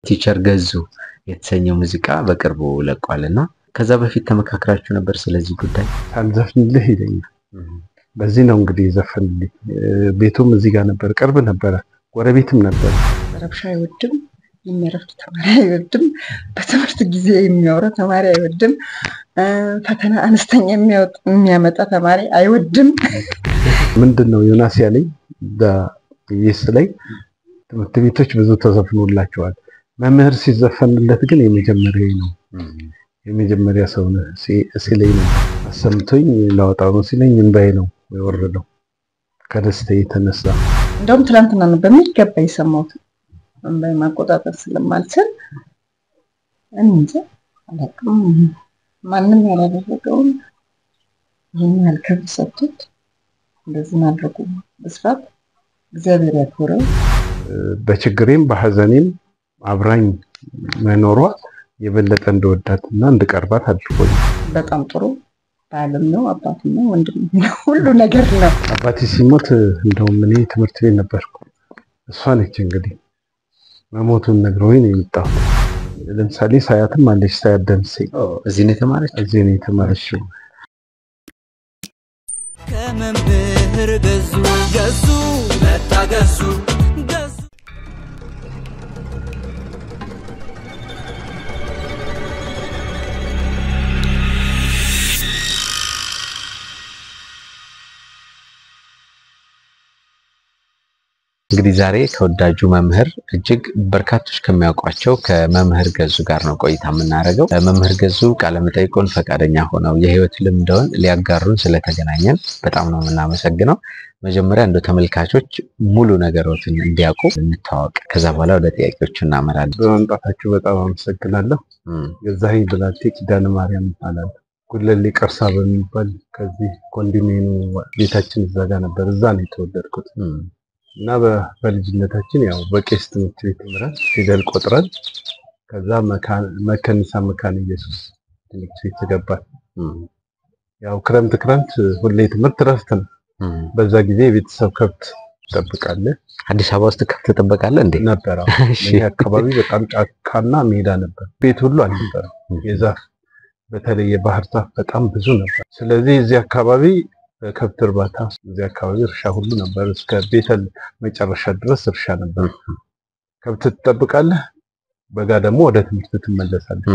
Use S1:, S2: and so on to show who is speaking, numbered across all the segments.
S1: ቲቸር ገዙ የተሰኘው ሙዚቃ በቅርቡ ለቋልና ከዛ በፊት ተመካክራችሁ ነበር ስለዚህ ጉዳይ?
S2: ሳልዘፍንልህ ይለኛል። በዚህ ነው እንግዲህ ዘፈንልኝ። ቤቱም እዚህ ጋር ነበር፣ ቅርብ ነበር፣ ጎረቤትም ነበር።
S3: ረብሻ አይወድም፣ የሚረፍት ተማሪ አይወድም፣ በትምህርት ጊዜ የሚያወራ ተማሪ አይወድም፣ ፈተና አነስተኛ የሚያመጣ ተማሪ አይወድም።
S2: ምንድነው ዮናስ ያለኝ በኢቢኤስ ላይ ትምህርት ቤቶች ብዙ ተዘፍኖላቸዋል፣ መምህር ሲዘፈንለት ግን የመጀመሪያው ነው። የመጀመሪያ ሰው ነው ሲለኝ ነው አሰምቶኝ ላወጣው ነው ሲለኝ እንባዬ ነው የወረደው ከደስታ የተነሳ።
S3: እንደውም ትላንትና ነው በሚገባ የሰማሁት። እንባዬ ማቆጣጠር ስለማልችል እንጂ አላውቅም። ማንም ያላደረገውን ይህን ያህል ክብር ሰጥቶት እንደዚህ ማድረጉ በስፋት እግዚአብሔር ያክብረው።
S2: በችግሬም በሐዘኔም አብራኝ መኖሯ የበለጠ እንደወዳትና እንድቀርባት አድርጎኝ።
S3: በጣም ጥሩ ባለም ነው፣ አባትም ነው፣ ወንድም ነው፣ ሁሉ ነገር ነው።
S2: አባቴ ሲሞት እንደውም እኔ ትምህርት ቤት ነበርኩ። እሷ ነች እንግዲህ መሞቱን ነግረውኝ ነው የመጣሁት። ለምሳሌ ሳያትም አለች፣ ሳያት ደምሴ
S1: እዚህ ነው የተማረችው?
S2: እዚህ ነው የተማረችው።
S4: ከመምህር ገዙ መጣ ገዙ
S1: እንግዲህ ዛሬ ተወዳጁ መምህር እጅግ በርካቶች ከሚያውቋቸው ከመምህር ገዙ ጋር ነው ቆይታ የምናደርገው። መምህር ገዙ ቃለ መጠይቁን ፈቃደኛ ሆነው የህይወት ልምዶን ሊያጋሩን ስለተገናኘን በጣም ነው የምናመሰግነው። መጀመሪያ እንደ ተመልካቾች ሙሉ ነገሮችን እንዲያውቁ እንተዋወቅ፣ ከዛ በኋላ ወደ ጥያቄዎቹ እናመራለን።
S2: በመምጣታችሁ በጣም አመሰግናለሁ። ገዛኸኝ ብላቴ ኪዳነ ማርያም ይባላል። ጉለሌ ቀርሳ በሚባል ከዚህ ኮንዶሚኒየም ቤታችን እዛ ጋር ነበር፣ እዛ ነው የተወለድኩት። እና በልጅነታችን ያው በቄስ ትምህርት ቤት ተምረን ፊደል ቆጥረን ከዛ መከኒሳ መካነ ኢየሱስ ትምህርት ቤት ገባን። ያው ክረምት ሁሌ ትምህርት ረፍት ነው። በዛ ጊዜ የቤተሰብ ከብት ትጠብቃለህ።
S1: አዲስ አበባ ውስጥ ከብት ትጠብቃለህ እንዴ?
S2: ነበር። ይሄ አካባቢ በጣም ጫካና ሜዳ ነበር፣ ቤት ሁሉ አልነበረም። የዛፍ በተለይ የባህር ዛፍ በጣም ብዙ ነበር። ስለዚህ እዚህ አካባቢ ከብት እርባታ፣ እዚህ አካባቢ እርሻ ሁሉ ነበር። እስከ ቤተል መጨረሻ ድረስ እርሻ ነበር። ከብት ትጠብቃለህ፣ በጋ ደግሞ ወደ ትምህርት ትመለሳለህ።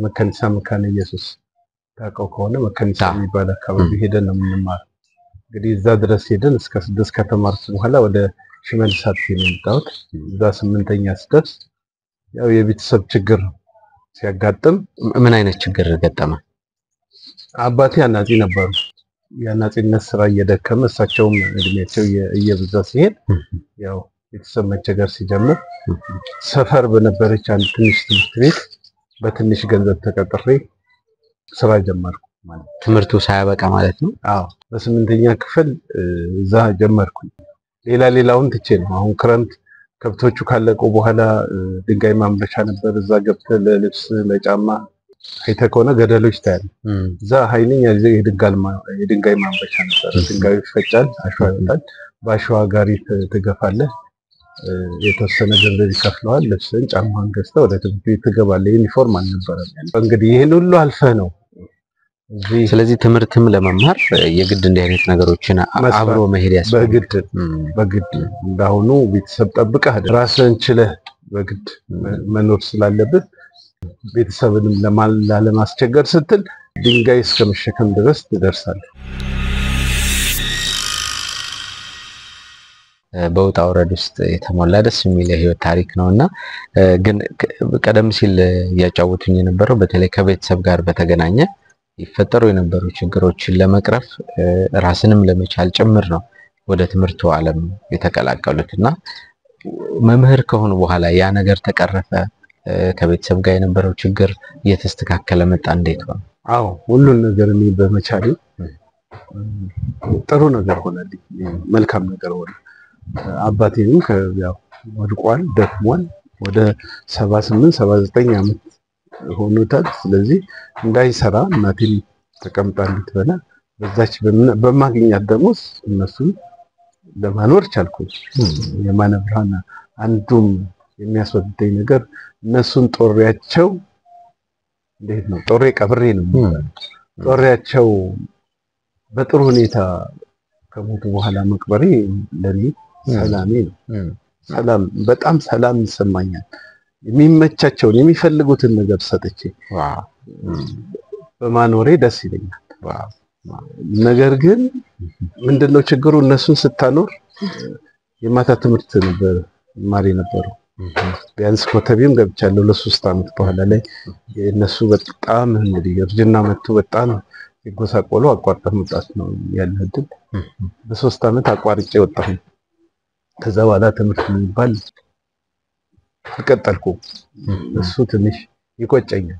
S2: መከኒሳ መካነ ኢየሱስ ታውቀው ከሆነ መከኒሳ የሚባል አካባቢ ሄደን ነው የምንማረው። እንግዲህ እዛ ድረስ ሄደን እስከ 6 ከተማርኩ በኋላ ወደ ሽመልስ አጥፊ ነው የመጣሁት። እዛ 8ኛ ስደርስ ያው የቤተሰብ ችግር ሲያጋጥም።
S1: ምን አይነት ችግር ገጠመ?
S2: አባቴ አናጺ ነበሩ። የአናጺነት ስራ እየደከመ እሳቸውም እድሜያቸው እየበዛ ሲሄድ ያው ቤተሰብ መቸገር ሲጀምር ሰፈር በነበረች አንድ ትንሽ ትምህርት ቤት በትንሽ ገንዘብ ተቀጥሬ ስራ ጀመርኩ። ማለት
S1: ትምህርቱ ሳያበቃ ማለት ነው?
S2: አዎ፣ በ8ኛ ክፍል እዛ ጀመርኩ። ሌላውን ትቼ ነው። አሁን ክረምት ከብቶቹ ካለቁ በኋላ ድንጋይ ማምረቻ ነበር። እዛ ገብተህ ለልብስ ለጫማ አይተህ ከሆነ ገደሎች ታያለህ። እዛ ኃይለኛ የድንጋይ ማምረቻ ነበር። ድንጋዩ ይፈጫል፣ አሸዋ ይወጣል። በአሸዋ ጋሪ ትገፋለህ። የተወሰነ ገንዘብ ይከፍለዋል። ልብስን ጫማን ገዝተህ ወደ ትምህርት ቤት ትገባለህ። ዩኒፎርም አልነበረም። እንግዲህ ይሄን ሁሉ አልፈህ ነው።
S1: ስለዚህ ትምህርትም ለመማር የግድ እንዲህ አይነት ነገሮችን አብሮ መሄድ ያስፈልጋል።
S2: በግድ እንዳሁኑ ቤተሰብ ጠብቀህ ራስህን ችለህ በግድ መኖር ስላለብህ ቤተሰብንም ላለማስቸገር ስትል ድንጋይ እስከመሸከም ድረስ ትደርሳለህ።
S1: በውጣ ውረድ ውስጥ የተሞላ ደስ የሚል የህይወት ታሪክ ነውና ግን ቀደም ሲል ያጫወቱኝ የነበረው በተለይ ከቤተሰብ ጋር በተገናኘ ይፈጠሩ የነበሩ ችግሮችን ለመቅረፍ ራስንም ለመቻል ጭምር ነው ወደ ትምህርቱ ዓለም የተቀላቀሉትና መምህር ከሆኑ በኋላ ያ ነገር ተቀረፈ? ከቤተሰብ ጋር የነበረው ችግር እየተስተካከለ መጣ? እንዴት ነው?
S2: አዎ፣ ሁሉን ነገር እኔ በመቻሌ ጥሩ ነገር ሆነልኝ፣ መልካም ነገር ሆነ። አባቴም ያው ወድቋል፣ ደክሟል። ወደ 78 79 ዓመት ሆኖታል። ስለዚህ እንዳይሰራ እናቴም ተቀምጣ እንድትበላ በዛች በማግኘት ደግሞ እነሱን ለማኖር ቻልኩ። የማነ ብርሃን አንዱም የሚያስወድደኝ ነገር እነሱን ጦሬያቸው እንዴት ነው ጦሬ ቀብሬ ነው ጦሬያቸው በጥሩ ሁኔታ ከሞቱ በኋላ መቅበሬ ለኔ ሰላሜ ነው። ሰላም በጣም ሰላም ይሰማኛል። የሚመቻቸውን የሚፈልጉትን ነገር ሰጥቼ በማኖሬ ደስ ይለኛል። ነገር ግን ምንድነው ችግሩ? እነሱን ስታኖር የማታ ትምህርት ነበር ማሪ ነበሩ። ቢያንስ ኮተቤም ገብቻለሁ ለ3 አመት በኋላ ላይ እነሱ በጣም እንግዲህ እርጅና መጥቶ በጣም ይጎሳቆሉ አቋርጠህ መጣት ነው ያለው አይደል? በ3 አመት አቋርጬ ወጣሁ። ከዛ በኋላ ትምህርት የሚባል ተቀጠልኩ። እሱ ትንሽ ይቆጨኛል።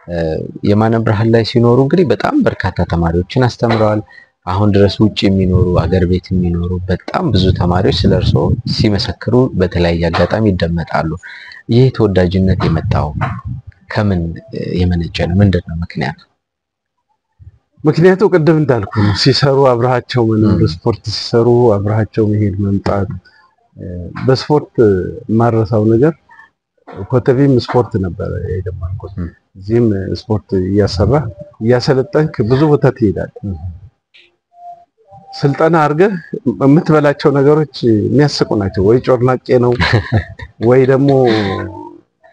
S1: የማነ ብርሃን ላይ ሲኖሩ እንግዲህ በጣም በርካታ ተማሪዎችን አስተምረዋል። አሁን ድረስ ውጭ የሚኖሩ አገር ቤት የሚኖሩ በጣም ብዙ ተማሪዎች ስለርሶ ሲመሰክሩ በተለያየ አጋጣሚ ይደመጣሉ። ይሄ ተወዳጅነት የመጣው ከምን የመነጨ ነው? ምንድነው ምክንያቱ?
S2: ምክንያቱ ቅድም እንዳልኩ ነው። ሲሰሩ አብራቸው መኖር፣ ስፖርት ሲሰሩ አብራቸው መሄድ መምጣት። በስፖርት ማረሳው ነገር ኮተቤም ስፖርት ነበር የጀመርኩት። እዚህም ስፖርት እያሰለጠንክ ብዙ ቦታ ትሄዳለህ። ስልጠና አድርገህ የምትበላቸው ነገሮች የሚያስቁ ናቸው። ወይ ጮርናቄ ነው ወይ ደግሞ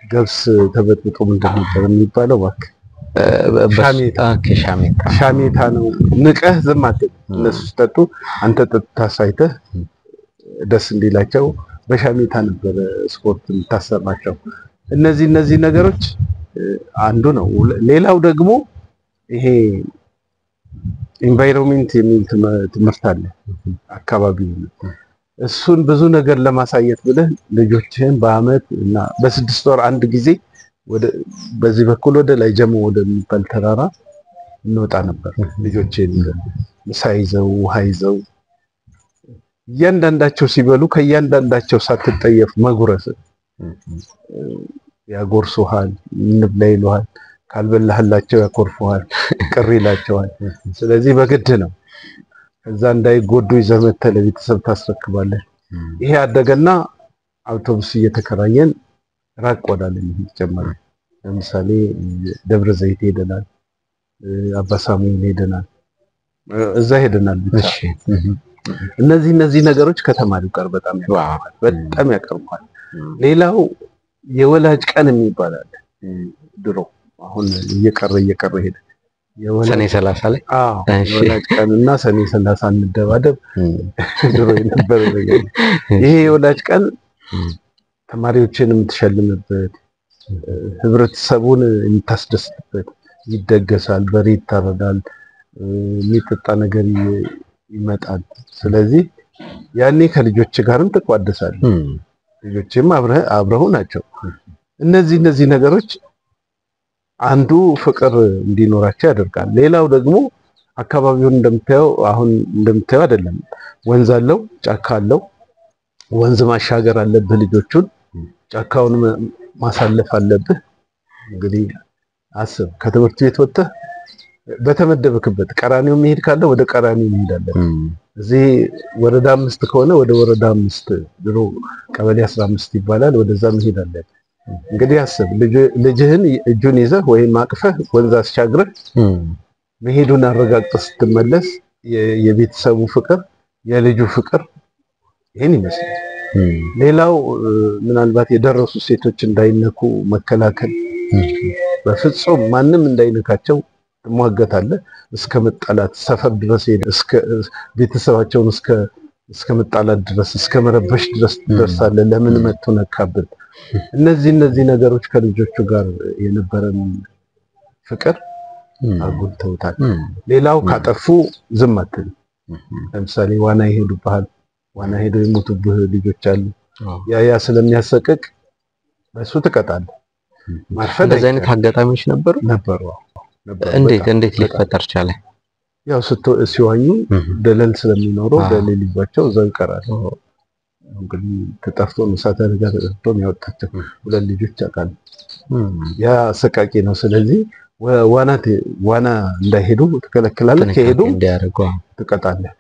S2: ገብስ ተበጥብጦ ምንድን ነበር የሚባለው? ሻሜታ ነው። ንቀህ ዝም አትል። እነሱ ሲጠጡ አንተ ጠጥተህ ሳይተህ ደስ እንዲላቸው በሻሜታ ነበር ስፖርት የምታሰራቸው። እነዚህ ነገሮች አንዱ ነው። ሌላው ደግሞ ይሄ ኢንቫይሮንመንት የሚል ትምህርት አለ አካባቢ። እሱን ብዙ ነገር ለማሳየት ብለህ ልጆችህን በአመት እና በ6 ወር አንድ ጊዜ በዚህ በኩል ወደ ላይ ጀሞ ወደሚባል ተራራ እንወጣ ነበር። ልጆችን ምሳ ይዘው ውሃ ይዘው እያንዳንዳቸው ሲበሉ ከእያንዳንዳቸው ሳትጠየፍ መጉረስ። ያጎርሱሃል፣ እንብላ ይሉሃል። ካልበላህላቸው ያኮርፉሃል፣ ቅር ይላቸዋል። ስለዚህ በግድ ነው። ከዛ እንዳይጎዱ ይዘህ መተህ ለቤተሰብ ታስረክባለህ። ይሄ አደገና አውቶቡስ እየተከራየን ራቅ ወዳለ መሄድ ጀመረ። ለምሳሌ ደብረ ዘይት ሄደናል፣ አባ ሳሙኤል ሄደናል፣ እዛ ሄደናል ብቻ። እነዚህ ነገሮች ከተማሪው ጋር በጣም ያቀርባል። ሌላው የወላጅ ቀን የሚባል አለ ድሮ፣ አሁን እየቀረ ሄደ።
S1: ሰኔ 30 ላይ
S2: የወላጅ ቀንና ሰኔ 30 እንደባደብ ድሮ ነበር። ይሄ የወላጅ ቀን ተማሪዎችን የምትሸልምበት፣ ህብረተሰቡን የምታስደስትበት፣ ይደገሳል፣ በሬ ይታረዳል፣ የሚጠጣ ነገር ይመጣል። ስለዚህ ያኔ ከልጆች ጋርም ተቋደሳለህ። ልጆችም አብረው ናቸው። እነዚህ ነገሮች አንዱ ፍቅር እንዲኖራቸው ያደርጋል። ሌላው ደግሞ አካባቢውን እንደምታየው አይደለም። ወንዝ አለው፣ ጫካ አለው። ወንዝ ማሻገር አለብህ፣ ልጆቹን ጫካውን ማሳለፍ አለብህ። እንግዲህ አስብ፣ ከትምህርት ቤት ወጥተህ በተመደበክበት ቀራኒው መሄድ ካለ ወደ ቀራኒው መሄድ አለብህ። እዚህ ወረዳ 5 ከሆነ ወደ ወረዳ 5፣ ድሮ ቀበሌ 15 ይባላል፣ ወደዛ መሄድ አለብህ። እንግዲህ አስብ፣ ልጅህን እጁን ይዘህ ወይም አቅፈህ ወንዝ አስሻግረህ መሄዱን አረጋግጠህ ስትመለስ የቤተሰቡ ፍቅር፣ የልጁ ፍቅር ይሄን ይመስላል። ሌላው ምናልባት የደረሱ ሴቶች እንዳይነኩ መከላከል፣ በፍጹም ማንም እንዳይነካቸው ትሟገታለህ። እስከ መጣላት ሰፈር ድረስ ሄደህ እስከ ቤተሰባቸውን እስከ መጣላት ድረስ እስከ መረበሽ ድረስ ትደርሳለህ። ለምን መጥቶ ነካብን? እነዚህ ነገሮች ከልጆቹ ጋር የነበረን ፍቅር አጉልተውታል። ሌላው ካጠፉ ዝም አትል። ለምሳሌ ዋና ይሄዱብሃል፣ ዋና ሄደው የሞቱብህ ልጆች አሉ። ያ ስለሚያሰቅቅ በሱ ትቀጣለህ። ማርፈድ
S1: በዛ አይነት አጋጣሚዎች ነበሩ። እንዴት ሊፈጠር ቻለ?
S2: ያው ሲዋኙ ደለል ስለሚኖረው ደለል ይዟቸው እዛው ይቀራሉ። እንግዲህ ተጠፍቶ ነው እሳት አደጋ ተጠፍቶ ነው ያወጣቸው 2 ልጆች አቃል። ያ አሰቃቂ ነው። ስለዚህ ዋና እንዳይሄዱ ትከለክላለህ። ከሄዱ
S1: እንዲያደርገው
S2: ትቀጣለህ።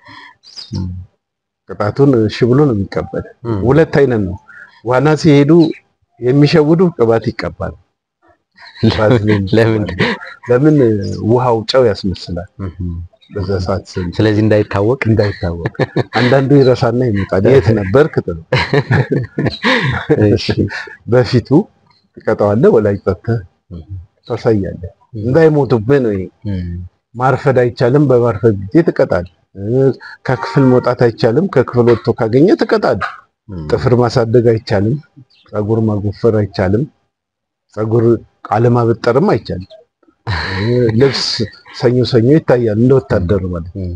S2: ቅጣቱን እሺ ብሎ ነው የሚቀበል። 2 አይነት ነው። ዋና ሲሄዱ የሚሸውዱ ቅባት ይቀባል። ለምን ውሃው ጨው ያስመስላል በዛ ሰዓት።
S1: ስለዚህ እንዳይታወቅ
S2: አንዳንዱ ይረሳና ይመጣል። የት ነበርክ ትለው። እሺ በፊቱ ትቀጣዋለህ፣ ወላጅ ጠርተህ ታሳያለህ። እንዳይሞቱብህ ነው። ማርፈድ አይቻልም፣ በማርፈድ ጊዜ ትቀጣለህ። ከክፍል መውጣት አይቻልም፣ ከክፍል ወጥቶ ካገኘ ትቀጣለህ። ጥፍር ማሳደግ አይቻልም፣ ጸጉር ማጎፈር አይቻልም፣ ጸጉር አለማበጠርም አይቻልም። ልብስ ሰኞ ይታያል እንደ ወታደር ማለት ነው።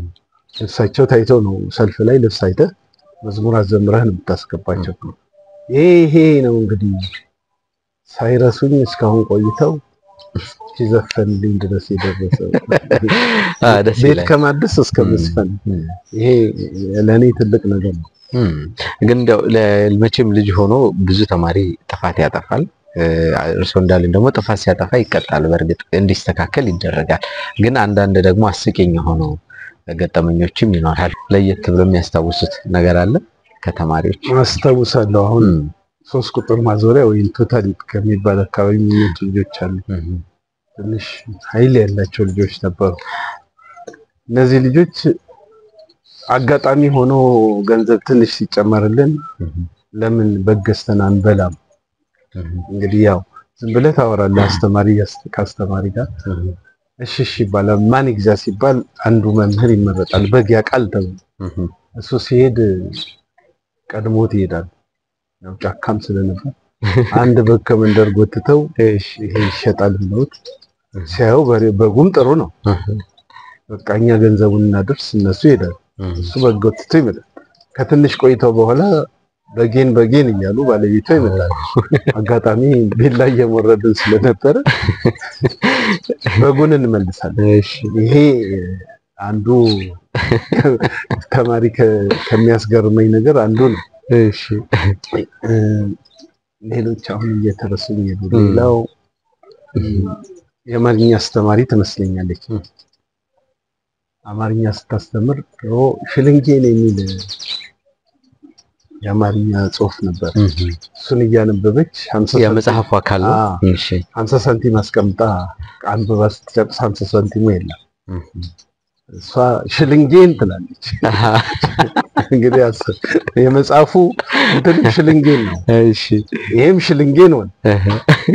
S2: ልብሳቸው ታይተው ነው ሰልፍ ላይ ልብስ አይተህ መዝሙር አዘምረህ ነው የምታስገባቸው። ይሄ ነው እንግዲህ ሳይረሱኝ እስካሁን ቆይተው ሲዘፈንልኝ ድረስ የደረሰው ቤት ከማደስ እስከ መስፈን። ይሄ ለኔ ትልቅ ነገር ነው።
S1: ግን እንደው ለመቼም ልጅ ሆኖ ብዙ ተማሪ ጥፋት ያጠፋል። እርሶ እንዳሉኝ ደግሞ ጥፋት ሲያጠፋ ይቀጣል፣ በእርግጥ እንዲስተካከል ይደረጋል። ግን አንዳንድ ደግሞ አስቂኝ ሆኖ ገጠመኞችም ይኖራል። ለየት ብሎ የሚያስታውሱት ነገር አለ ከተማሪዎች?
S2: አስታውሳለሁ። አሁን 3 ቁጥር ማዞሪያ ወይም ቶታሊት ከሚባል አካባቢ የሚመጡ ልጆች አሉ። ትንሽ ኃይል ያላቸው ልጆች ነበሩ። እነዚህ ልጆች አጋጣሚ ሆኖ ገንዘብ ትንሽ ሲጨመርልን ለምን በገስተን አንበላም? እንግዲህ ያው ዝም ብለህ ታወራለህ ከአስተማሪ ጋር። እሺ ይባላል። ማን ይግዛ ሲባል አንዱ መምህር ይመረጣል። በግ ያውቃል ተብሎ እሱ ሲሄድ ቀድሞት ይሄዳል። ያው ጫካም ስለነበር አንድ በግ ከመንደር ጎትተው ይሄ ይሸጣል ብለውት ሲያዩ በጉም ጥሩ ነው፣ በቃ እኛ ገንዘቡን እናደርስ፣ እነሱ ይሄዳሉ። እሱ በግ ጎትተው ይመጣል። ከትንሽ ቆይተው በኋላ በጌን እያሉ ባለቤቷ ይመጣል። አጋጣሚ ቤት ላይ እየሞረድን ስለነበረ በጉን እንመልሳለን። ይሄ አንዱ ተማሪ ከሚያስገርመኝ ነገር አንዱ ነው። እሺ ሌሎች አሁን እየተረሱኝ ነው። ሌላው የአማርኛ አስተማሪ ትመስለኛለች። አማርኛ ስታስተምር ሽልንጌን የሚል የአማርኛ ጽሑፍ ነበር። እሱን እያነበበች 50
S1: የመጽሐፉ አካል ነው። እሺ
S2: 50 ሳንቲም አስቀምጣ አንብባ ስትጨርስ 50 ሳንቲሙ የለም። እሷ ሽልንጌን ትላለች። እንግዲህ የመጽሐፉ እንትን ሽልንጌን ነው። እሺ ይሄም ሽልንጌን ነው።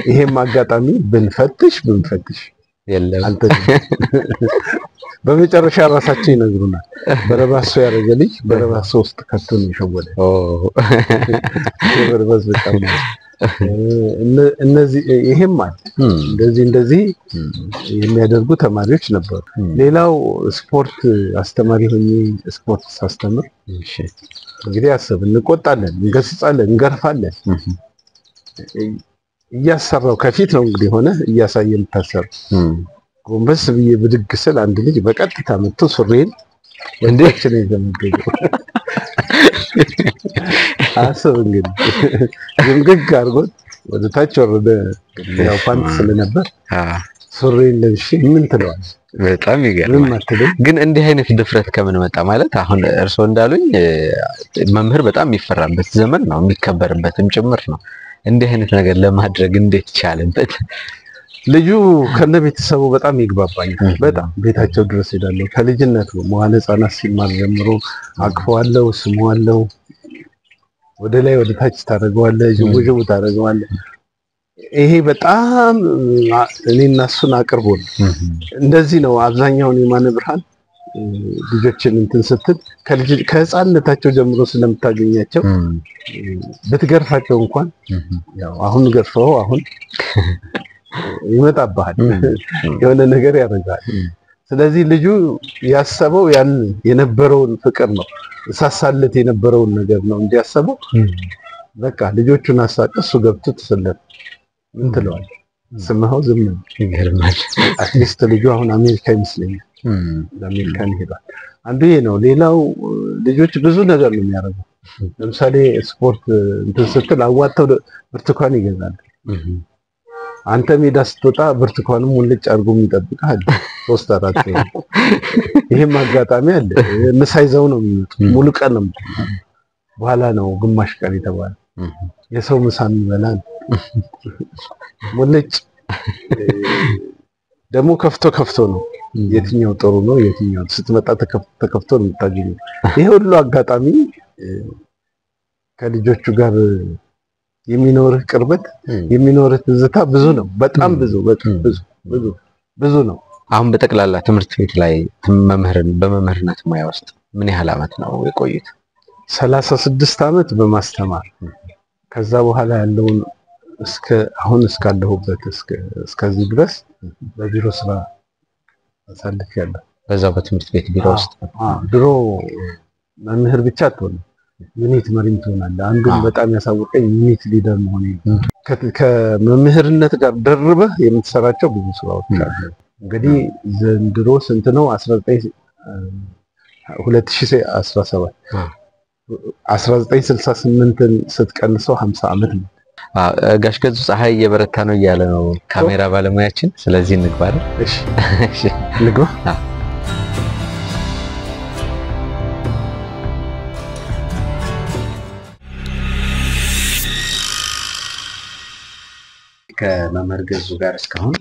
S2: ይሄም አጋጣሚ ብንፈትሽ የለም። በመጨረሻ ራሳቸው ይነግሩናል። በረባሶ ያረገ ልጅ በረባሶ ውስጥ ከቶ ነው የሸወደ። በረባሶ በጣም እነዚህ ይሄም ማለት እንደዚህ የሚያደርጉ ተማሪዎች ነበሩ። ሌላው ስፖርት አስተማሪ ሆኜ ስፖርት ሳስተምር እንግዲህ አሰብ እንቆጣለን፣ እንገስጻለን፣ እንገርፋለን። እያሰራው ከፊት ነው እንግዲህ ሆነ እያሳየን ታሰር። ጎንበስ ብዬ ብድግ ስል አንድ ልጅ በቀጥታ መጥቶ ሱሪን እንዴት ነው የዘመገው? አሰብ እንግዲህ ዝምግግ አድርጎት ወደ ታች ወረደ። ያው ፓንት ስለነበር ሱሪን ለብሼ ምን ትለዋለህ?
S1: በጣም ይገርማል። ግን እንዲህ አይነት ድፍረት ከምን መጣ ማለት አሁን እርሶ እንዳሉኝ መምህር በጣም የሚፈራበት ዘመን ነው፣ የሚከበርበትም ጭምር ነው። እንዲህ አይነት ነገር ለማድረግ እንዴት ቻለበት?
S2: ልጁ ከነ ቤተሰቡ በጣም ይግባባኛል። በጣም ቤታቸው ድረስ ሄዳለሁ። ከልጅነቱ መዋለ ሕፃናት ሲማር ጀምሮ አቅፈዋለሁ፣ ስመዋለሁ። ወደ ላይ ወደ ታች ታደርገዋለህ፣ ጅውጅው ታደርገዋለህ። ይሄ በጣም እኔና እሱን አቅርቦ ነው። እንደዚህ ነው አብዛኛውን የማነ ብርሃን ልጆችን እንትን ስትል ከህፃንነታቸው ጀምሮ ስለምታገኛቸው ብትገርፋቸው እንኳን ያው አሁን ገርፈው አሁን ይመጣብሃል፣ የሆነ ነገር ያደርጋል። ስለዚህ ልጁ ያሰበው ያን የነበረውን ፍቅር ነው፣ ሳሳለት የነበረውን ነገር ነው እንዲያሰበው። በቃ ልጆቹን አሳቀሱ ገብቶ ተሰለፈ። ምን ትለዋል? ስምኸው ዝም ነው።
S1: ይገርማል።
S2: አትሊስት ልጁ አሁን አሜሪካ ይመስለኛል፣ ለአሜሪካን ሄዷል። አንዱ ይሄ ነው። ሌላው ልጆች ብዙ ነገር ነው የሚያደርጉት። ለምሳሌ ስፖርት እንትን ስትል አዋጣው ብርቱካን ይገዛል። አንተ ሜዳ ስትወጣ ብርቱካንም ሙልጭ አድርጎ የሚጠብቅህ 3-4 ነው። ይሄም አጋጣሚ አለ። ምሳ ይዘው ነው የሚመጡት። ሙሉ ቀን ነው። በኋላ ነው ግማሽ ቀን የተባለ የሰው ምሳ የሚበላን ሙልጭ ደግሞ ከፍቶ ነው የትኛው ጥሩ ነው የትኛው ስትመጣ ተከፍቶ ነው የምታገኘው። ይሄ ሁሉ አጋጣሚ ከልጆቹ ጋር የሚኖርህ ቅርበት የሚኖርህ ትዝታ ብዙ ነው። በጣም ብዙ ነው።
S1: አሁን በጠቅላላ ትምህርት ቤት ላይ በመምህርነት ሙያ ውስጥ ምን ያህል አመት ነው የቆዩት?
S2: 36 አመት በማስተማር ከዛ በኋላ ያለውን አሁን እስካለሁበት እስከዚህ ድረስ በቢሮ ስራ አሳልፌያለሁ።
S1: በዛው በትምህርት ቤት ቢሮ ውስጥ
S2: ድሮ መምህር ብቻ አትሆንም፣ ዩኒት መሪም ትሆናለህ። አንዱን በጣም ያሳወቀኝ ዩኒት ሊደር መሆኔ ነው። ከመምህርነት ጋር ደርበህ የምትሰራቸው ብዙ ስራዎች አሉ። እንግዲህ ዘንድሮ ስንት ነው? 2017 1968ን ስትቀንሰው 50 አመት ነው።
S1: ጋሽ ገዙ ፀሐይ እየበረታ ነው እያለ ነው ካሜራ ባለሙያችን። ስለዚህ እንግባ አይደል?
S2: እሺ እንግባ።
S1: ከመምህር ገዙ ጋር እስካሁን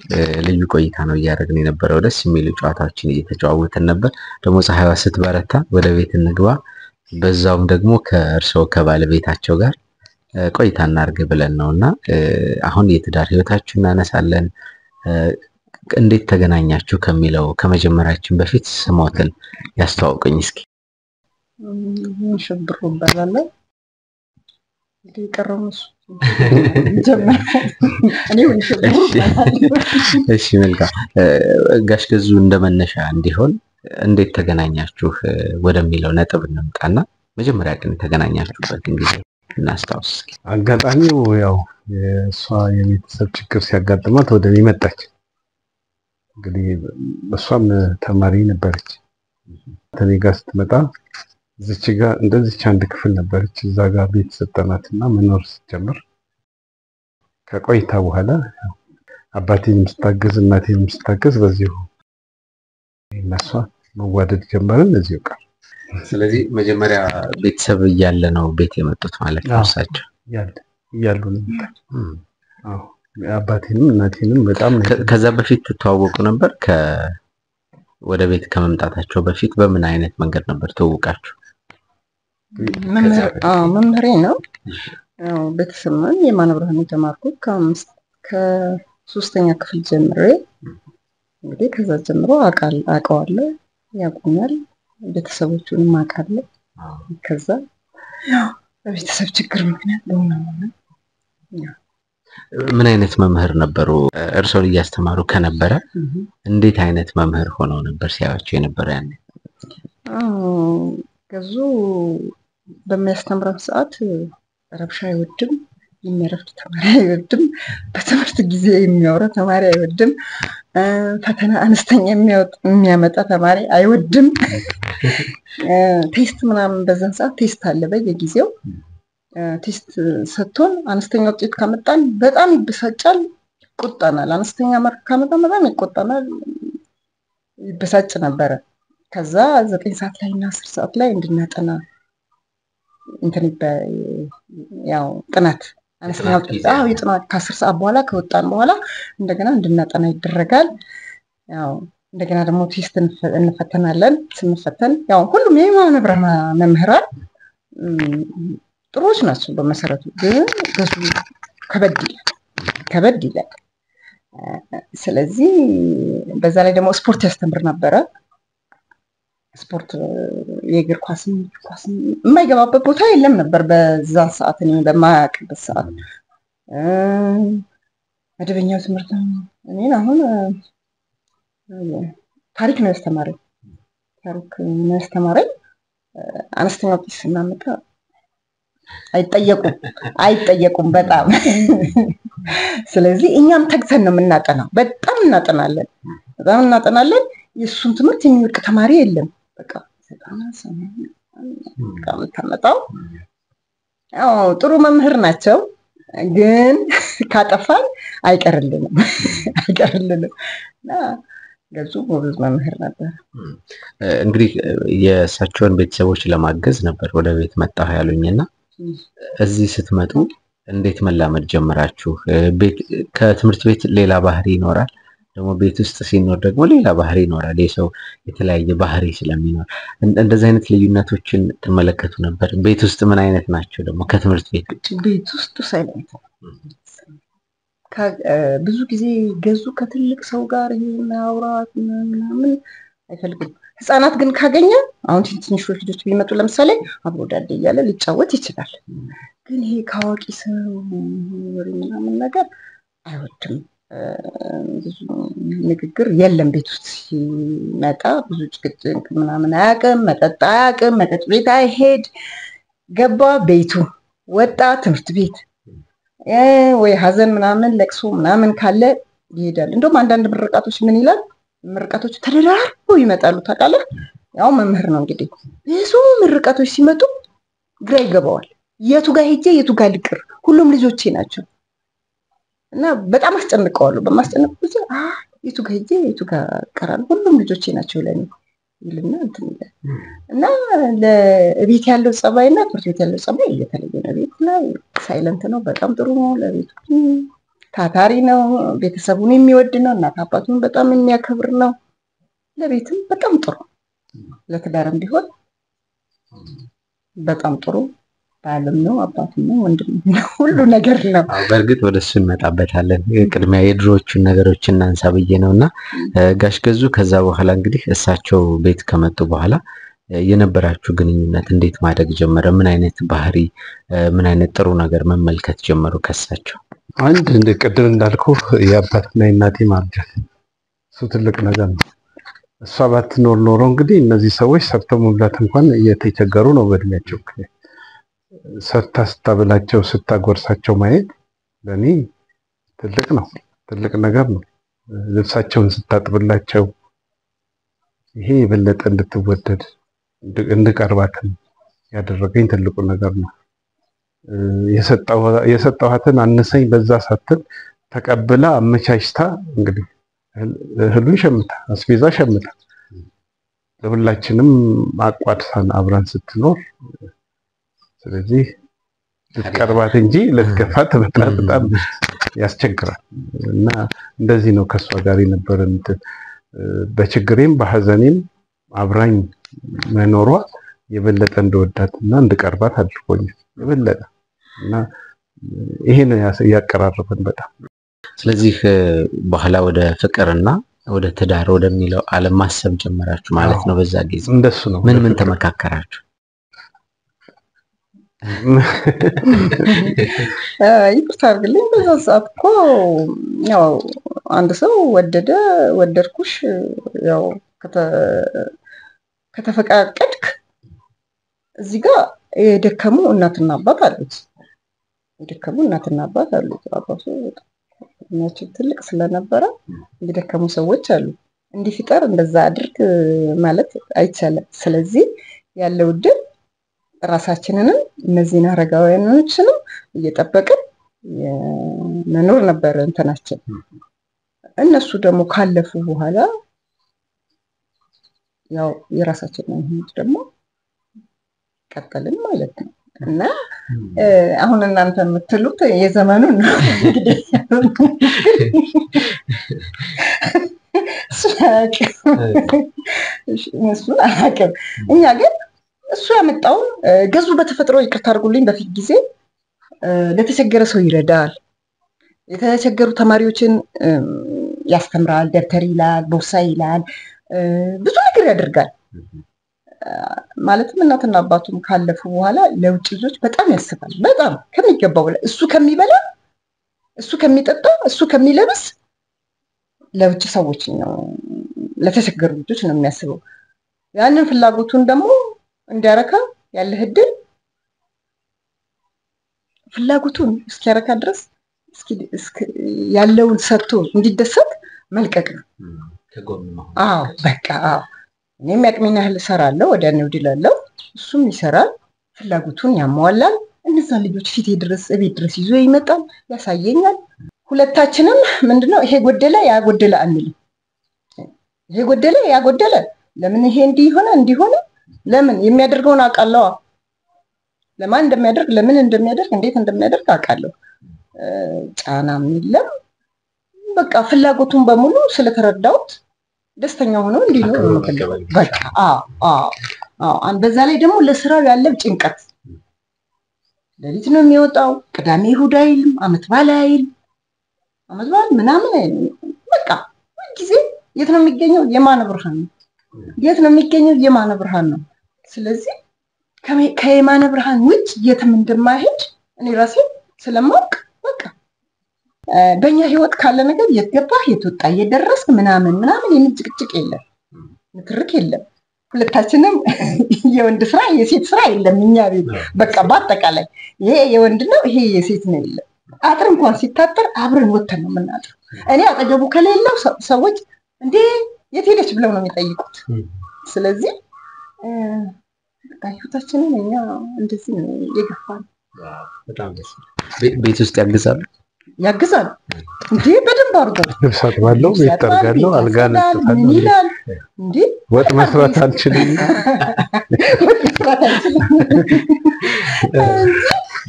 S1: ልዩ ቆይታ ነው እያደረግን የነበረው። ደስ የሚሉ ጨዋታዎችን እየተጨዋወትን ነበር። ደግሞ ፀሐይዋ ስትበረታ ወደ ቤት እንግባ፣ በዛውም ደግሞ ከእርሶ ከባለቤታቸው ጋር ቆይታ እናድርግ ብለን ነውና አሁን የትዳር ህይወታችሁ እናነሳለን። እንዴት ተገናኛችሁ ከሚለው ከመጀመራችን በፊት ስሞትን ያስተዋውቁኝ እስኪ።
S3: ሽብሩ እባላለሁ። የቀረው እሱ ጀመረ። እኔ ሽብሩ እባላለሁ።
S1: እሺ መልካም። ጋሽ ገዙ እንደመነሻ እንዲሆን እንዴት ተገናኛችሁ ወደሚለው ነጥብ እንምጣና መጀመሪያ ቀን ተገናኛችሁበትን ጊዜ እናስታውስ እስኪ።
S2: አጋጣሚው ያው የሷ የቤተሰብ ችግር ሲያጋጥማት ወደ እኔ መጣች። እንግዲህ እሷም ተማሪ ነበረች። እኔ ጋር ስትመጣ እዚች ጋር እንደዚች አንድ ክፍል ነበረች። እዛ ጋር ቤት ሰጠናትና መኖር ስትጀምር ከቆይታ በኋላ አባቴንም ስታገዝ እናቴንም ስታገዝ በዚሁ እነሷ መዋደድ ጀመርን። እዚሁ ጋር
S1: ስለዚህ መጀመሪያ ቤተሰብ እያለ ነው ቤት የመጡት ማለት ነው። እሳቸው
S2: እያሉ ነው። አባቴንም እናቴንም በጣም
S1: ከዛ በፊት ተዋወቁ ነበር? ወደ ቤት ከመምጣታቸው በፊት በምን አይነት መንገድ ነበር ተዋወቃችሁ?
S3: መምህሬ ነው። ቤተሰብ ነን። የማነ ብርሃን የተማርኩት ከ3ኛ ክፍል ጀምሬ እንግዲህ ከዛ ጀምሮ አውቀዋለሁ፣ ያውቁኛል፣ ቤተሰቦቹንም አውቃለሁ። ከዛ በቤተሰብ ችግር ምክንያት ነው።
S1: ምን አይነት መምህር ነበሩ? እርሶን እያስተማሩ ከነበረ እንዴት አይነት መምህር ሆነው ነበር ሲያዩአቸው የነበረ? ያኔ
S3: ገዙ በሚያስተምረን ሰዓት ረብሻ አይወድም፣ የሚያረፍድ ተማሪ አይወድም፣ በትምህርት ጊዜ የሚያወራ ተማሪ አይወድም፣ ፈተና አነስተኛ የሚያመጣ ተማሪ አይወድም። ቴስት ምናምን በዛን ሰዓት ቴስት አለ በየጊዜው። ቴስት ሰጥቶን አነስተኛ ውጤት ካመጣን በጣም ይበሳጫል፣ ይቆጣናል። አነስተኛ ማርክ ካመጣን በጣም ይቆጣናል፣ ይበሳጭ ነበረ። ከዛ 9 ሰዓት ላይ እና 10 ሰዓት ላይ እንድናጠና እንትን ያው ጥናት አነስተኛ ውጤት ይጥናት ከ10 ሰዓት በኋላ ከወጣን በኋላ እንደገና እንድናጠና ይደረጋል። ያው እንደገና ደግሞ ቴስት እንፈተናለን። ስንፈተን ያው ሁሉም የማነ ብርሃን መምህራን ጥሩዎች ናቸው በመሰረቱ፣ ግን ገዙ ከበድ ይላል። ስለዚህ በዛ ላይ ደግሞ ስፖርት ያስተምር ነበረ። ስፖርት የእግር ኳስ የማይገባበት ቦታ የለም ነበር በዛ ሰዓት። እኔ በማያውቅበት ሰዓት መደበኛው ትምህርት እኔን አሁን ታሪክ ነው ያስተማረኝ። አነስተኛ ውጤት ስናመጣ አይጠየቁም በጣም። ስለዚህ እኛም ተግተን ነው የምናጠናው። በጣም እናጠናለን። የእሱን ትምህርት የሚወድቅ ተማሪ የለም። በቃ ከምታመጣው ያው ጥሩ መምህር ናቸው፣ ግን ካጠፋን አይቀርልንም። ገዙ ጎበዝ መምህር ነበር።
S1: እንግዲህ የእሳቸውን ቤተሰቦች ለማገዝ ነበር ወደ ቤት መጣሁ ያሉኝና እዚህ ስትመጡ እንዴት መላመድ ጀመራችሁ? ቤት ከትምህርት ቤት ሌላ ባህሪ ይኖራል፣ ደግሞ ቤት ውስጥ ሲኖር ደግሞ ሌላ ባህሪ ይኖራል። የሰው የተለያየ ባህሪ ስለሚኖር እንደዚህ አይነት ልዩነቶችን ትመለከቱ ነበር? ቤት ውስጥ ምን አይነት ናቸው? ደግሞ ከትምህርት ቤት
S3: ቤት ውስጥ ሳይለንት ብዙ ጊዜ ገዙ ከትልቅ ሰው ጋር ማውራት ምናምን አይፈልግም። ህፃናት ግን ካገኘ አሁን ትንሽ ልጆች ቢመጡ ለምሳሌ አብሮ ዳዴ እያለ ሊጫወት ይችላል። ግን ይሄ ካዋቂ ሰው ወሬ ምናምን ነገር አይወድም። ብዙ ንግግር የለም ቤት ውስጥ ሲመጣ ብዙ ጭቅጭቅ ምናምን አያውቅም። መጠጥ አያውቅም። መጠጥ ቤት አይሄድ። ገባ ቤቱ ወጣ ትምህርት ቤት ወይ ሀዘን ምናምን ለቅሶ ምናምን ካለ ይሄዳል። እንደውም አንዳንድ ምርቃቶች ምን ይላል? ምርቃቶች ተደራርበው ይመጣሉ። ታውቃለህ? ያው መምህር ነው እንግዲህ ብዙ ምርቃቶች ሲመጡ ግራ ይገባዋል። የቱ ጋር ሄጄ የቱ ጋር ልቅር? ሁሉም ልጆቼ ናቸው እና በጣም አስጨንቀዋለሁ። በማስጨነቅ ጊዜ የቱ ጋር ሄጄ የቱ ጋር እቀራለሁ? ሁሉም ልጆቼ ናቸው ለኔ ይልና እንትን ይላል እና ለቤት ያለው ጸባይና ትምህርት ቤት ያለው ጸባይ እየተለየ ነው። ቤት ላይ ሳይለንት ነው፣ በጣም ጥሩ ነው። ለቤቱ ታታሪ ነው፣ ቤተሰቡን የሚወድ ነው፣ እናት አባቱን በጣም የሚያከብር ነው። ለቤትም በጣም ጥሩ፣ ለትዳርም ቢሆን በጣም ጥሩ ባልም ነው፣ አባትም ነው፣ ወንድም ነው፣ ሁሉ ነገር ነው።
S1: በእርግጥ ወደሱ እንመጣበታለን። ቅድሚያ የድሮዎቹን ነገሮች እናንሳ ብዬ ነውና ጋሽ ገዙ ከዛ በኋላ እንግዲህ እሳቸው ቤት ከመጡ በኋላ የነበራችሁ ግንኙነት እንዴት ማደግ ጀመረ? ምን አይነት ባህሪ፣ ምን አይነት ጥሩ ነገር መመልከት ጀመሩ ከሳቸው?
S2: አንድ እንደ ቅድም እንዳልኩ የአባትና የእናቴ ማርጀት እሱ ትልቅ ነገር ነው። እሷ ባትኖር ኖሮ እንግዲህ እነዚህ ሰዎች ሰርተው መብላት እንኳን እየተቸገሩ ነው በእድሜያቸው። ሰርታ ስታበላቸው ስታጎርሳቸው ማየት ለኔ ትልቅ ነው፣ ትልቅ ነገር ነው። ልብሳቸውን ስታጥብላቸው ይሄ የበለጠ እንድትወደድ እንድቀርባትን ያደረገኝ ትልቁ ነገር ነው። የሰጠኋትን አነሰኝ በዛ ሳትል ተቀብላ አመቻችታ እንግዲህ እህሉን ሸምታ አስቤዛ ሸምታ ለሁላችንም አቋድሳን አብራን ስትኖር፣ ስለዚህ ልትቀርባት እንጂ ልትገፋት በጣም ያስቸግራል እና እንደዚህ ነው ከሷ ጋር የነበረን በችግሬም በሐዘኔም አብራኝ መኖሯ የበለጠ እንደወዳትና እንድቀርባት አድርጎኛል የበለጠ እና ይሄ ነው ያቀራረበን በጣም።
S1: ስለዚህ በኋላ ወደ ፍቅርና ወደ ትዳር ወደሚለው ዓለም ማሰብ ጀመራችሁ ማለት ነው። በዛ ጊዜ
S2: እንደሱ ነው።
S1: ምን ተመካከራችሁ?
S3: ይቅርታ አድርግልኝ። በዛ ሰዓት እኮ ያው አንድ ሰው ወደድኩሽ ያው ከተፈቃቀድክ እዚህ ጋር የደከሙ እናትና አባት አሉት። አባቱ እኛችን ትልቅ ስለነበረ የደከሙ ሰዎች አሉ። እንዲፍጠር እንደዛ አድርግ ማለት አይቻልም። ስለዚህ ያለው ድል ራሳችንንም እነዚህን አረጋውያኖችንም እየጠበቅን መኖር ነበር እንትናችን። እነሱ ደግሞ ካለፉ በኋላ ያው የራሳችንን ህይወት ደግሞ ቀጠልን ማለት ነው እና አሁን እናንተ የምትሉት የዘመኑን ነው እንግዲህ እሱን አላውቅም። እኛ ግን እሱ ያመጣውን ገዙ በተፈጥሮ ይቅርታ አድርጉልኝ በፊት ጊዜ ለተቸገረ ሰው ይረዳል፣ የተቸገሩ ተማሪዎችን ያስተምራል፣ ደብተር ይላል፣ ቦርሳ ይላል፣ ብዙ ነገር ያደርጋል። ማለትም እናትና አባቱም ካለፉ በኋላ ለውጭ ልጆች በጣም ያስባል። በጣም ከሚገባው በላይ እሱ ከሚበላ፣ እሱ ከሚጠጣ፣ እሱ ከሚለብስ ለውጭ ሰዎች ነው ለተቸገሩ ልጆች ነው የሚያስበው። ያንን ፍላጎቱን ደግሞ እንዲያረካ ያለህ እድል ፍላጎቱን እስኪያረካ ድረስ ያለውን ሰጥቶ እንዲደሰት መልቀቅ ነው። አዎ በቃ አዎ እኔም ያቅሜን ያህል እሰራለሁ፣ ወደ ንውድ እላለሁ፣ እሱም ይሰራል፣ ፍላጎቱን ያሟላል። እነዛ ልጆች ፊቴ ድረስ እቤት ድረስ ይዞ ይመጣል፣ ያሳየኛል። ሁለታችንም ምንድነው ይሄ ጎደለ ያ ጎደለ አንልም። ይሄ ጎደለ ያ ጎደለ፣ ለምን ይሄ እንዲሆነ ለምን የሚያደርገውን አውቃለሁ። ለማን እንደሚያደርግ ለምን እንደሚያደርግ እንዴት እንደሚያደርግ አውቃለሁ። ጫናም የለም በቃ ፍላጎቱን በሙሉ ስለተረዳሁት ደስተኛ ሆኖ እንዲኖር ነው የምፈልገው። በቃ በዛ ላይ ደግሞ ለስራው ያለው ጭንቀት ለሊት ነው የሚወጣው ቅዳሜ እሑድ አይልም አመት በዓል አይልም አመት በዓል ምናምን አይልም በቃ ጊዜ የት ነው የሚገኘው የማነ ብርሃን ነው የት ነው የሚገኘው የማነ ብርሃን ነው። ስለዚህ ከየማነ ብርሃን ውጭ የትም እንደማይሄድ እኔ ራሴ ስለማውቅ በቃ በእኛ ህይወት ካለ ነገር የትገባህ የትወጣ የደረስክ ምናምን የሚጭቅጭቅ የለም ንትርክ የለም። ሁለታችንም የወንድ ስራ የሴት ስራ የለም እኛ ቤት በቃ በአጠቃላይ ይሄ የወንድ ነው ይሄ የሴት ነው የለም። አጥር እንኳን ሲታጠር አብረን ወተን ነው የምናጥረው። እኔ አጠገቡ ከሌለው ሰዎች እንዴ የት ሄደች ብለው ነው የሚጠይቁት። ስለዚህ በቃ ህይወታችንን እኛ እንደዚህ ነው የገፋን።
S1: በጣም ደስ ቤት ውስጥ ያግዛሉ እንዴ በደንብ አድርገው
S2: ልብስ አጥባለሁ ቤት ጠርጋለሁ አልጋ ነጥፋለሁ
S3: እንዴ
S2: ወጥ መስራት አልችልም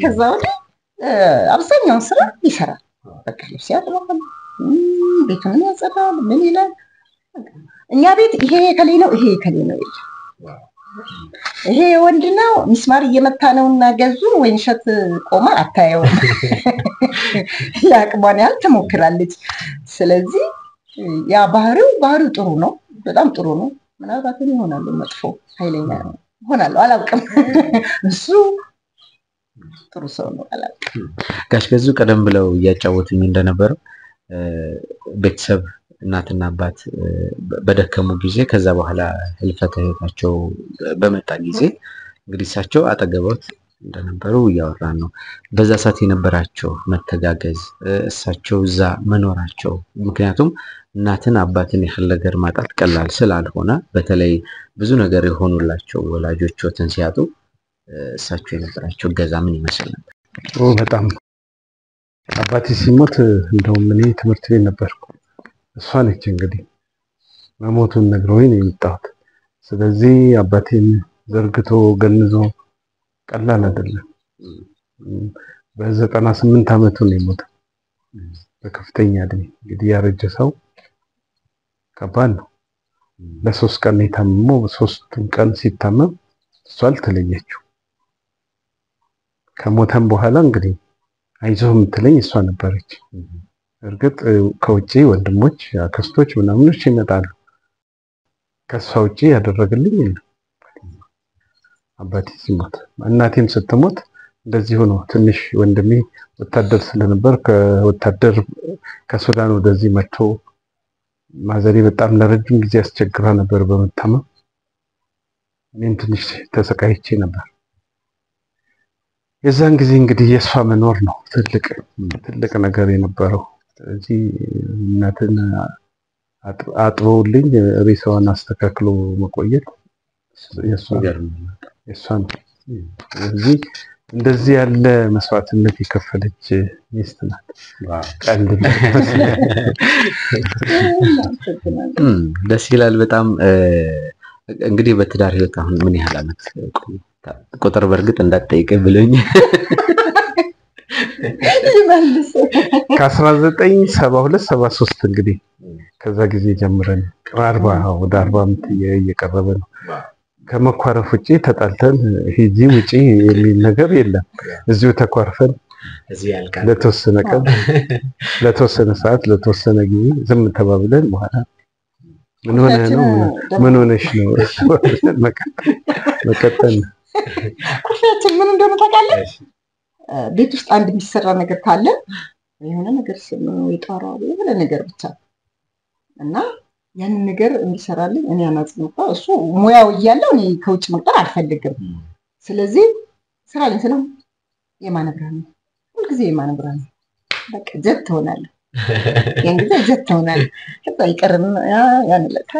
S3: ከዛ ወዲህ አብዛኛውን ስራ ይሰራል። በቃ ልብስ ያጥባል ቤቱን ያጸዳል ምን ይላል። እኛ ቤት ይሄ ከሌ ነው ይሄ ከሌ ነው ይላል። ይሄ ወንድ ነው ሚስማር እየመታ ነውና ገዙን ወይ እሸት ቆማ አታየው ያቅማን ያል ትሞክራለች። ስለዚህ ያ ባህሪው ጥሩ ነው በጣም ጥሩ ነው። ምናልባት ይሆናል መጥፎ ኃይለኛ ይሆናል አላውቅም። እሱ ጥሩ ሰው ነው አላውቅም።
S1: ጋሽ ገዙ ቀደም ብለው እያጫወቱኝ እንደነበረው ቤተሰብ እናትና አባት በደከሙ ጊዜ ከዛ በኋላ ህልፈተ ህይወታቸው በመጣ ጊዜ እንግዲህ እሳቸው አጠገቦት እንደነበሩ እያወራን ነው። በዛ ሰዓት የነበራቸው መተጋገዝ እሳቸው እዛ መኖራቸው ምክንያቱም እናትን አባትን ያህል ነገር ማጣት ቀላል ስላልሆነ በተለይ ብዙ ነገር የሆኑላቸው ወላጆችን ሲያጡ እሳቸው የነበራቸው ገዛ ምን ይመስል ነበር?
S2: በጣም አባቴ ሲሞት እንደውም እኔ ትምህርት ቤት ነበርኩ። እሷ ነች እንግዲህ መሞቱን ነግሮኝ ነው የመጣሁት። ስለዚህ አባቴን ዘርግቶ ገንዞ ቀላል አይደለም። በ98 አመቱ ነው የሞተው በከፍተኛ እድሜ። እንግዲህ ያረጀ ሰው ከባድ ነው። ለሶስት ቀን የታመመው በሶስቱም ቀን ሲታመም እሷ አልተለየችው። ከሞተም በኋላ እንግዲህ አይዞህ የምትለኝ እሷ ነበረች። እርግጥ ከውጪ ወንድሞች አክስቶች ምናምኖች ይመጣሉ። ከሷ ውጪ ያደረገልኝ የለም። አባቴ ሲሞት እናቴም ስትሞት እንደዚህ ሆኖ ትንሽ ወንድሜ ወታደር ስለነበር ከወታደር ከሱዳን ወደዚህ መጥቶ ማዘሬ በጣም ለረጅም ጊዜ አስቸግራ ነበር በመታመም። እኔም ትንሽ ተሰቃይቼ ነበር። የዛን ጊዜ እንግዲህ የሷ መኖር ነው ትልቅ ነገር የነበረው። ስለዚህ እናትን አጥቦልኝ ሬሳዋን አስተካክሎ መቆየት የሷ ነው። ስለዚህ እንደዚህ ያለ መስዋዕትነት የከፈለች ሚስት ናት። ቀልድ
S1: ደስ ይላል በጣም። እንግዲህ በትዳር ህይወት አሁን ምን ያህል አመት ቁጥር በርግጥ እንዳትጠይቀኝ ብለኝ
S3: ይመልስ
S2: ከ1972 73 እንግዲህ ከዛ ጊዜ ጀምረን 40 ወደ 40 አመት እየቀረበ ነው። ከመኳረፍ ውጪ ተጣልተን ሂጂ ውጪ የሚል ነገር የለም። እዚሁ ተኳርፈን
S1: እዚህ ያልቃል።
S2: ለተወሰነ ቀን ለተወሰነ ሰዓት ለተወሰነ ጊዜ ዝም ተባብለን በኋላ ምን ሆነሽ ነው መቀጠል
S3: ኩርፊያችን ምን እንደሆነ ታውቃለህ? ቤት ውስጥ አንድ የሚሰራ ነገር ካለ የሆነ ነገር ይጣራው የሆነ ነገር ብቻ እና ያን ነገር እንዲሰራልኝ እኔ አናጽንፋ እሱ ሙያው እያለው እኔ ከውጭ መጣር አልፈልግም። ስለዚህ ስራልኝ ስለው የማነ ብርሃን ነው ሁልጊዜ የማነ ብርሃን ነው በቃ ጀት ሆናለሁ የእንግዲህ ጀት ሆናለሁ። ከዛ ይቀርም ያን ለካ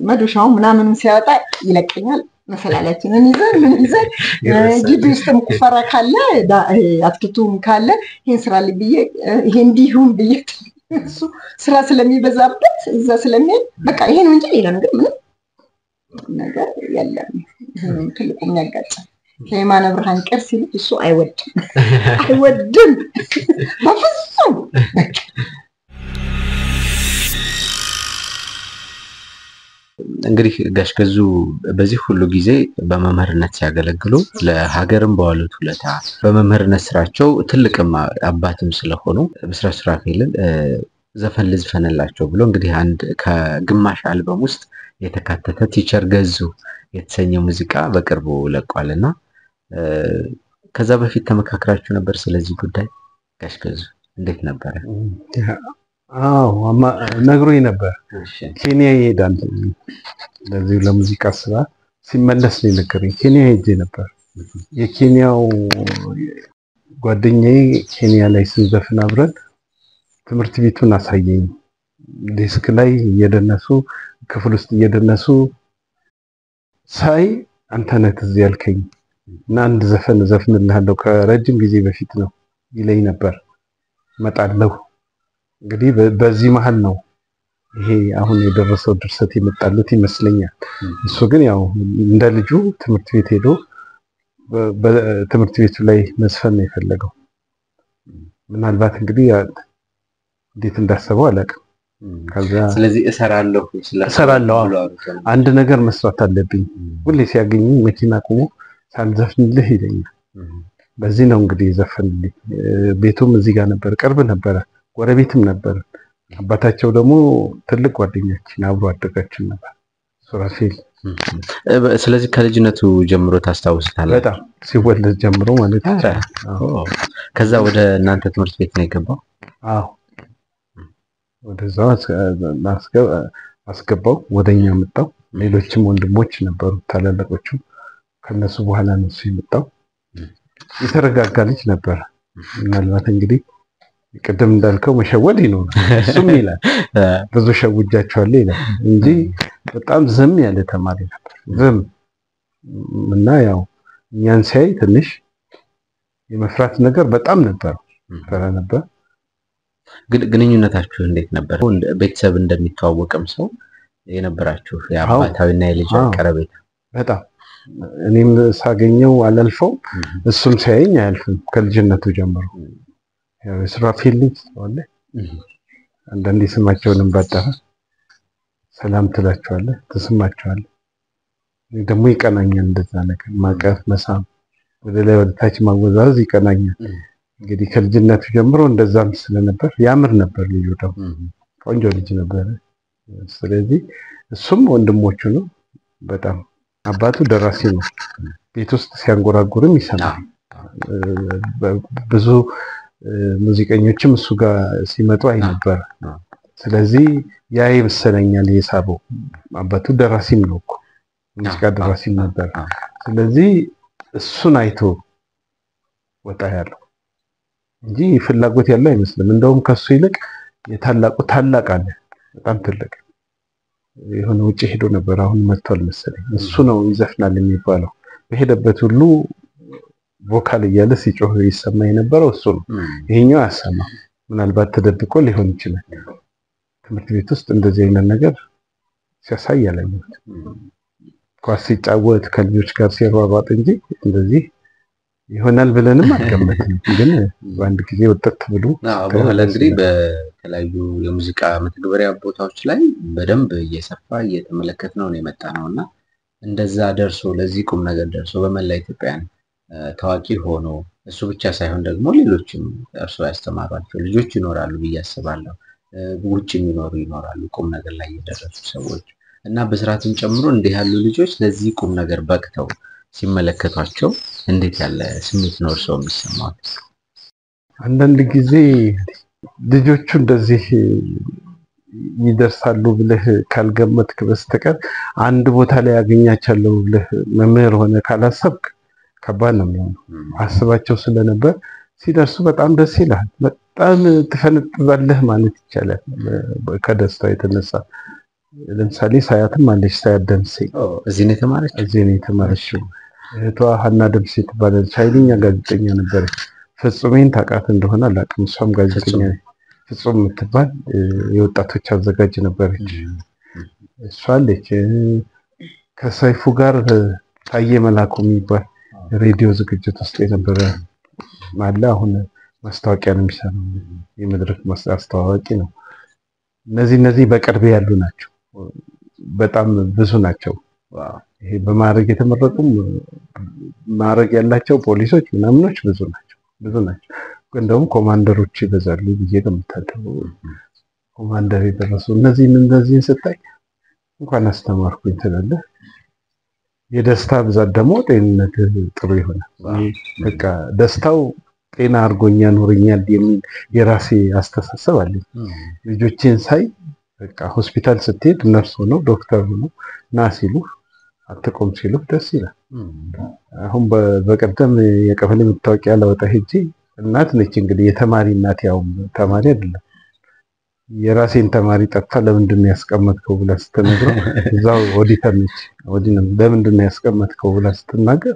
S3: መዶሻው ምናምን ሲያወጣ ይለቀኛል። መሰላላችንን ይዘን ግቢ ውስጥም ቁፈራ ካለ አትክልቱም ካለ ይሄን ስራልኝ ብዬ ይሄ እንዲሁም ብዬ እሱ ስራ ስለሚበዛበት እዛ ስለሚል በቃ ይሄን እንጂ ሌላ ነገር ምንም ነገር የለም። ትልቁ የሚያጋጭ የማነ ብርሃን ቅርስ ይልቅ እሱ አይወድም በፍጹም።
S1: እንግዲህ ጋሽ ገዙ በዚህ ሁሉ ጊዜ በመምህርነት ሲያገለግሉ ለሀገርም በዋሉት ውለታ በመምህርነት ስራቸው ትልቅም አባትም ስለሆኑ ብስራት ሱራፌልን ዘፈን ልዝፈንላቸው ብሎ እንግዲህ አንድ ከግማሽ አልበም ውስጥ የተካተተ ቲቸር ገዙ የተሰኘ ሙዚቃ በቅርቡ ለቋልና ከዛ በፊት ተመካክራችሁ ነበር ስለዚህ ጉዳይ? ጋሽ ገዙ እንዴት ነበር?
S2: አዎ ነግሮኝ ነበር። ኬንያ ይሄዳል ለዚህ ለሙዚቃ ስራ ሲመለስ ነው ነገረኝ። ኬንያ ሄጄ ነበር። የኬንያው ጓደኛዬ ኬንያ ላይ ስንዘፍን አብረን ትምህርት ቤቱን አሳየኝ። ዲስክ ላይ እየደነሱ ክፍል ውስጥ እየደነሱ ሳይ አንተ ነህ ትዝ ያልከኝ እና አንድ ዘፈን ዘፍንልሃለሁ ከረጅም ጊዜ በፊት ነው ይለኝ ነበር። መጣለሁ እንግዲህ በዚህ መሃል ነው ይሄ አሁን የደረሰው ድርሰት የመጣለት ይመስለኛል። እሱ ግን ያው እንደ ልጁ ትምህርት ቤት ሄዶ በትምህርት ቤቱ ላይ መስፈን ነው የፈለገው። ምናልባት እንግዲህ እንዴት እንዳሰበው አላውቅም። ከዛ
S1: ስለዚህ እሰራለሁ
S2: አንድ ነገር መስራት አለብኝ ሁሌ ሲያገኝ መኪና ቆሞ ሳልዘፍንልህ ይለኛል። በዚህ ነው እንግዲህ ዘፈንልኝ። ቤቱም እዚህ ጋር ነበር፣ ቅርብ ነበር፣ ጎረቤትም ነበር። አባታቸው ደግሞ ትልቅ ጓደኛችን አብሮ አደጋችን ነበር ሱራፌል።
S1: ስለዚህ ከልጅነቱ ጀምሮ ታስታውሳለህ?
S2: በጣም ሲወለድ ጀምሮ ማለት ይቻላል።
S1: ከዛ ወደ እናንተ ትምህርት ቤት ነው የገባው?
S2: አዎ ወደዛው አስገባው፣ ወደኛ መጣው። ሌሎችም ወንድሞች ነበሩ ታላላቆቹ፣ ከነሱ በኋላ ነው እሱ የመጣው። የተረጋጋ ልጅ ነበር። ምናልባት እንግዲህ ቅድም እንዳልከው መሸወድ ይኖራል እሱም ይላል ብዙ ሸውጃቸዋለሁ ይላል እንጂ በጣም ዝም ያለ ተማሪ ነበር። ዝም እና ያው እኛን ሲያይ ትንሽ የመፍራት ነገር በጣም ነበር፣ ፈራ ነበር።
S1: ግንኙነታችሁ እንዴት ነበር? ቤተሰብ እንደሚተዋወቅም ሰው የነበራችሁ የአባታዊና የልጅ ቀረቤታ?
S2: በጣም እኔም ሳገኘው አላልፈው እሱም ሲያየኝ አያልፍም ከልጅነቱ ጀምሮ። ያው ሱራፌል ልጅ ወለ አንዳንዴ ስማቸውንም ባጠራ ሰላም ትላቸዋለህ፣ ተስማቸዋለህ። ደግሞ ይቀናኛል እንደዛ ነገር ማቀፍ፣ መሳም፣ ወደ ላይ ወደ ታች ማወዛወዝ ይቀናኛል። እንግዲህ ከልጅነቱ ጀምሮ እንደዛም ስለነበር ያምር ነበር። ልጁ ደግሞ ቆንጆ ልጅ ነበር። ስለዚህ እሱም ወንድሞቹ ነው። በጣም አባቱ ደራሲ ነው። ቤት ውስጥ ሲያንጎራጉርም ይሰማል። ብዙ ሙዚቀኞችም እሱ ጋር ሲመጡ አይ ነበር። ስለዚህ ያ ይመስለኛል የሳበው። አባቱ ደራሲም ነው እኮ ሙዚቃ ደራሲም ነበር። ስለዚህ እሱን አይቶ ወጣ ያለው እንጂ ፍላጎት ያለው አይመስልም። እንደውም ከሱ ይልቅ የታላቁ ታላቅ አለ፣ በጣም ትልቅ የሆነ ውጪ ሄዶ ነበር። አሁን መጥቷል መሰለኝ። እሱ ነው ይዘፍናል የሚባለው። በሄደበት ሁሉ ቮካል እያለ ሲጮህ ይሰማ የነበረው እሱ ነው። ይሄኛው ያሰማ ምናልባት ተደብቆ ሊሆን ይችላል። ትምህርት ቤት ውስጥ እንደዚህ አይነት ነገር ሲያሳይ ያለኝ ኳስ ሲጫወት ከልጆች ጋር ሲሯሯጥ እንጂ እንደዚህ ይሆናል ብለንም አልገመትም። ግን በአንድ ጊዜ ወጣት ብሎ
S1: በኋላ እንግዲህ በተለያዩ የሙዚቃ መተግበሪያ ቦታዎች ላይ በደንብ እየሰፋ እየተመለከትነው ነው የመጣነውና እንደዛ ደርሶ ለዚህ ቁም ነገር ደርሶ በመላ ኢትዮጵያን ታዋቂ ሆኖ እሱ ብቻ ሳይሆን ደግሞ ሌሎችም እርሱ ያስተማሯቸው ልጆች ይኖራሉ ብዬ አስባለሁ። ውጭ ይኖራሉ ቁም ነገር ላይ የደረሱ ሰዎች እና በስራትን ጨምሮ እንዲህ ያሉ ልጆች ለዚህ ቁም ነገር በቅተው ሲመለከቷቸው እንዴት ያለ ስሜት ነው እርሱ የሚሰማው?
S2: አንዳንድ ጊዜ ልጆቹ እንደዚህ ይደርሳሉ ብለህ ካልገመትክ በስተቀር አንድ ቦታ ላይ ያገኛቻለሁ ብለህ መምህር ሆነ ካላሰብክ ከባድ ነው የሚሆነው። አስባቸው ስለነበር ሲደርሱ በጣም ደስ ይላል። በጣም ትፈነጥዛለህ ማለት ይቻላል ከደስታ የተነሳ። ለምሳሌ ሳያትም አለች፣ ሳያት ደምሴ
S1: እዚህ ነው የተማረችው።
S2: እህቷ ሀና ደምሴ ትባላለች። ኃይለኛ ጋዜጠኛ ነበረች። ፍጹሜን ታውቃት እንደሆነ አላውቅም። እሷም ጋዜጠኛ ፍጹም የምትባል የወጣቶች አዘጋጅ ነበረች። እሷ አለች። ከሰይፉ ጋር ታየ መላኩ የሚባል ሬዲዮ ዝግጅት ውስጥ የነበረ ማለ አሁን ማስታወቂያ ነው የሚሰራው የመድረክ አስተዋዋቂ ነው። እነዚህ በቅርብ ያሉ ናቸው። በጣም ብዙ ናቸው። ይሄ በማዕረግ የተመረጡም ማዕረግ ያላቸው ፖሊሶች ምናምኖች ብዙ ናቸው። ግን ደግሞ ኮማንደሮች ይበዛሉ ብዬ ነው የምታደርገው። ኮማንደር የደረሱ እነዚህን ስታይ እንኳን አስተማርኩኝ ትላለህ። የደስታ ብዛት ደግሞ ጤንነት ጥሩ ይሆናል። በቃ ደስታው ጤና አርጎኛ ኖርኛል የሚል የራሴ አስተሳሰብ አለኝ። ልጆቼን ሳይ በቃ ሆስፒታል ስትሄድ ነርስ ሆነው ዶክተር ሆነው ና ሲሉ አትቆም ሲሉ ደስ ይላል። አሁን በቀደም የቀበሌ መታወቂያ ላወጣ ሄጄ እናት ነች እንግዲህ የተማሪ እናት ያው ተማሪ አይደለም የራሴን ተማሪ ጠፋ ለምንድን ነው ያስቀመጥከው ብላ ስትነግረው እዛው ኦዲተር ነች ለምንድን ነው ያስቀመጥከው ብላ ስትናገር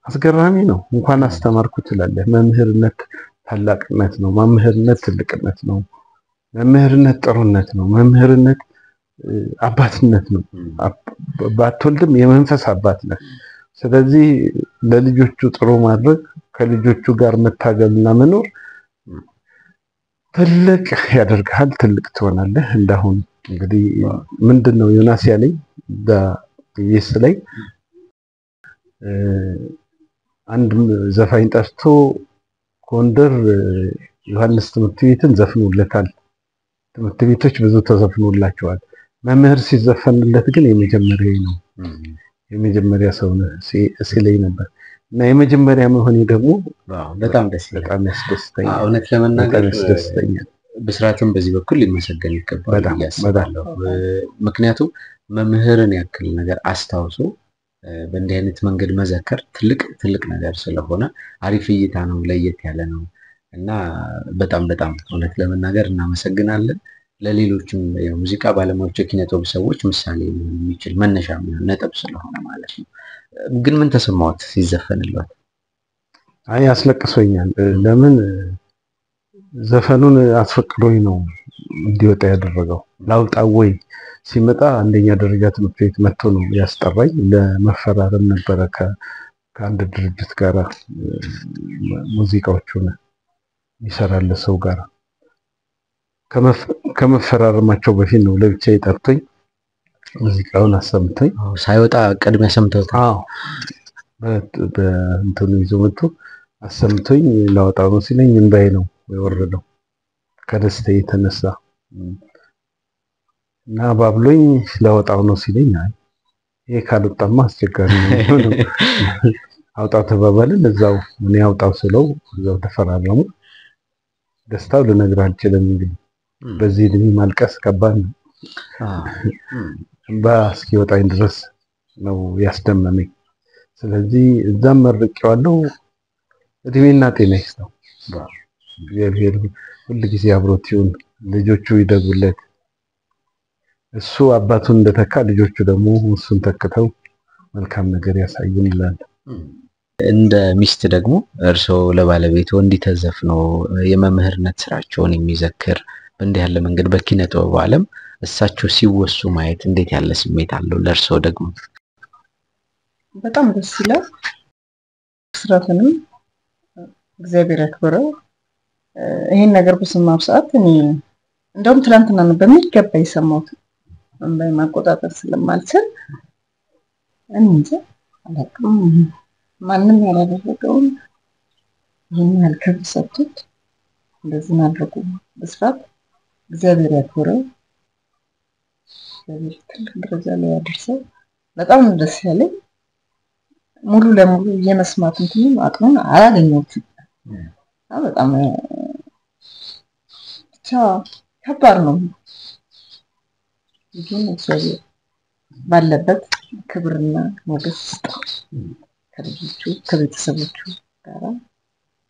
S2: አስገራሚ ነው። እንኳን አስተማርኩ ትላለህ። መምህርነት ታላቅነት ነው። መምህርነት ትልቅነት ነው። መምህርነት ጥሩነት ነው። መምህርነት አባትነት ነው። ባትወልድም የመንፈስ አባት ነህ። ስለዚህ ለልጆቹ ጥሩ ማድረግ ከልጆቹ ጋር መታገልና መኖር ትልቅ ያደርጋል። ትልቅ ትሆናለህ። እንዳሁን እንግዲህ ምንድነው ዮናስ ያለኝ በኢቢኤስ ላይ አንድ ዘፋኝ ጠርቶ ጎንደር ዮሐንስ ትምህርት ቤትን ዘፍኖለታል። ትምህርት ቤቶች ብዙ ተዘፍኖላቸዋል። መምህር ሲዘፈንለት ግን የመጀመሪያ ነው። የመጀመሪያ ሰው ነው ሲለኝ ነበር እና የመጀመሪያ መሆኔ ደግሞ
S1: በጣም ያስደስተኛል። እውነት ለመናገር ያስደስተኛል። ብስራትም በዚህ በኩል ሊመሰገን ይገባል ያስባለሁ። ምክንያቱም መምህርን ያክል ነገር አስታውሶ በእንዲህ አይነት መንገድ መዘከር ትልቅ ነገር ስለሆነ አሪፍ እይታ ነው፣ ለየት ያለ ነው እና በጣም እውነት ለመናገር እናመሰግናለን። ለሌሎችም የሙዚቃ ባለሙያዎች የኪነጥበብ ሰዎች ምሳሌ ሊሆን የሚችል መነሻ የሚሆን ነጥብ ስለሆነ ማለት ነው። ግን ምን ተሰማዎት ሲዘፈንልዎት?
S2: አይ አስለቅሶኛል። ለምን ዘፈኑን አስፈቅዶኝ ነው እንዲወጣ ያደረገው። ላውጣው ወይ ሲመጣ አንደኛ ደረጃ ትምህርት ቤት መጥቶ ነው ያስጠራኝ። ለመፈራረም ነበረ ከአንድ ድርጅት ጋር ሙዚቃዎቹን ይሰራል ሰው ጋር ከመፈራረማቸው በፊት ነው ለብቻዬ ጠርቶኝ ሙዚቃውን አሰምቶኝ
S1: ሳይወጣ ቀድሜ ሰምተውት
S2: በእንትኑ ይዞ መጥቶ አሰምቶኝ ላወጣው ነው ሲለኝ እንባዬ ነው የወረደው ከደስታ የተነሳ እና ባብሎኝ ላወጣው ነው ሲለኝ አይ ይሄ ካልወጣማ አስቸጋሪ ነው አውጣው ተባባልን። እዛው ምን ያውጣው ስለው እዛው ተፈራረሙ። ደስታው ልነግርህ አልችልም። እንግዲህ በዚህ እድሜ ማልቀስ ከባድ ነው። እስኪወጣኝ ድረስ ነው ያስደመመኝ። ስለዚህ እዛም መርቄዋለሁ። እድሜና ጤና ይስጠው። እግዚአብሔር ሁሉ ጊዜ አብሮት ይሁን። ልጆቹ ይደጉለት። እሱ አባቱን እንደተካ ልጆቹ ደግሞ እሱን ተክተው መልካም ነገር ያሳዩን ይላል።
S1: እንደ ሚስት ደግሞ እርሶ ለባለቤቱ እንዲተዘፍኑ የመምህርነት ስራቸውን የሚዘክር በእንዲህ ያለ መንገድ በኪነ ጥበብ ዓለም እሳቸው ሲወሱ ማየት እንዴት ያለ ስሜት አለው? ለእርሶ ደግሞ
S3: በጣም ደስ ይላል። ስራትንም እግዚአብሔር ያክብረው። ይሄን ነገር በሰማሁ ሰዓት እኔ እንደውም ትናንትና ነው በሚገባ የሰማሁት። እንባይ ማቆጣጠር ስለማልችል እንጂ አላውቅም። ማንም ያላደረገውን ይሄን ያህል ክብር ሰጥቶት እንደዚህ ማድረጉ ብስራት እግዚአብሔር ያክብረው። እግዚአብሔር ትልቅ ደረጃ ላይ ያድርሰው። በጣም ደስ ያለኝ ሙሉ ለሙሉ የመስማት እንትን አቅሙን አላገኘሁትም። በጣም ብቻ ከባድ ነው። ግን እግዚአብሔር ባለበት ክብርና ሞገስ ይስጠው። ከልጆቹ ከቤተሰቦቹ ጋር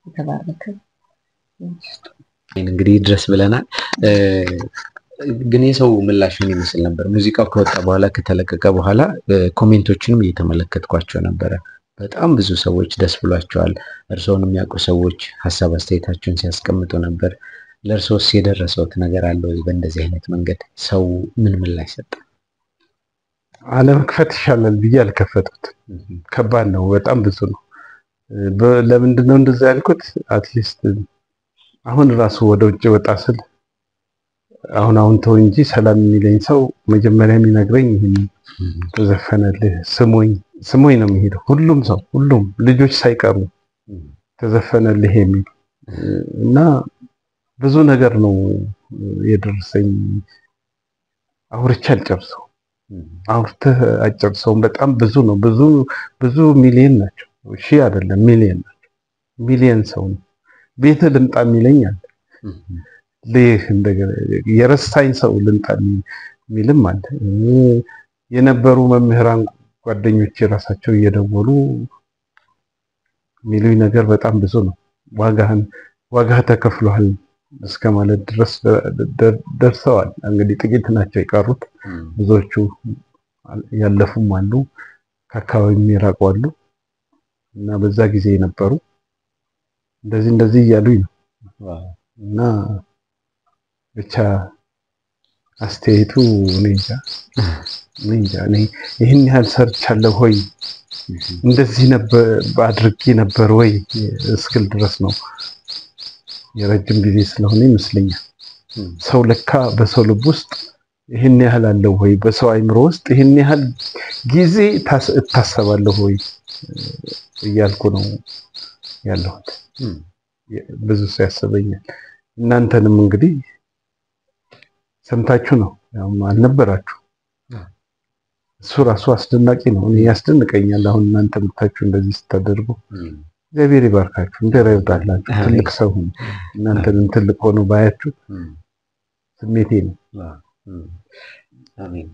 S3: የተባረከ ይስጠው።
S1: እንግዲህ ድረስ ብለናል። ግን የሰው ምላሽ ምን ይመስል ነበር? ሙዚቃው ከወጣ በኋላ ከተለቀቀ በኋላ ኮሜንቶችንም እየተመለከትኳቸው ነበረ። በጣም ብዙ ሰዎች ደስ ብሏቸዋል። እርሶን የሚያውቁ ሰዎች ሐሳብ አስተያየታቸውን ሲያስቀምጡ ነበር። ለእርሶስ የደረሰውት ነገር አለ ወይ? በእንደዚህ አይነት መንገድ ሰው ምን ምላሽ ሰጠ?
S2: አለመክፈት ይሻላል ብዬ አልከፈቱት። ከባድ ነው፣ በጣም ብዙ ነው። ለምንድን ነው እንደዛ ያልኩት? አትሊስት አሁን ራሱ ወደ ውጭ ወጣ ስል አሁን ተው እንጂ ሰላም የሚለኝ ሰው መጀመሪያ የሚነግረኝ ይሄን ተዘፈነልህ ስሞኝ ነው የሚሄደው። ሁሉም ሰው ሁሉም ልጆች ሳይቀሩ ተዘፈነልህ የሚል እና ብዙ ነገር ነው የደረሰኝ። አውርቼ አልጨርሰው አውርተህ አልጨርሰውም። በጣም ብዙ ነው። ብዙ ሚሊዮን ናቸው። ሺህ አይደለም ሚሊዮን ናቸው። ሚሊዮን ሰው ነው። ቤት ልምጣ የሚለኝ አለ። ለይህ እንደገና የረሳኝ ሰው ልምጣ የሚልም አለ። የነበሩ መምህራን ጓደኞቼ ራሳቸው እየደወሉ የሚሉኝ ነገር በጣም ብዙ ነው። ዋጋህ ተከፍሏል እስከ ማለት ድረስ ደርሰዋል። እንግዲህ ጥቂት ናቸው የቀሩት። ብዙዎቹ ያለፉም አሉ፣ ከአካባቢ የሚራቁ አሉ እና በዛ ጊዜ የነበሩ እንደዚህ እያሉኝ ነው እና ብቻ አስተያየቱ እኔ እንጃ እኔ ይህን ያህል ሰርቻለሁ ሆይ እንደዚህ ነበር አድርጌ ነበር ወይ እስክል ድረስ ነው። የረጅም ጊዜ ስለሆነ ይመስለኛል ሰው ለካ በሰው ልብ ውስጥ ይህን ያህል አለው ወይ፣ በሰው አይምሮ ውስጥ ይህን ያህል ጊዜ እታሰባለሁ ወይ እያልኩ ነው ያለሁት። ብዙ ሰው ያስበኛል። እናንተንም እንግዲህ ሰምታችሁ ነው ያው አልነበራችሁ። እሱ ራሱ አስደናቂ ነው። እኔ ያስደንቀኛል። አሁን እናንተ መታችሁ እንደዚህ ስታደርጉ እግዚአብሔር ይባርካችሁ፣ እንደረዳላችሁ ትልቅ ሰው ሁኑ። እናንተንም ትልቅ ሆኖ ባያችሁ ስሜቴ ነው።
S1: አሜን።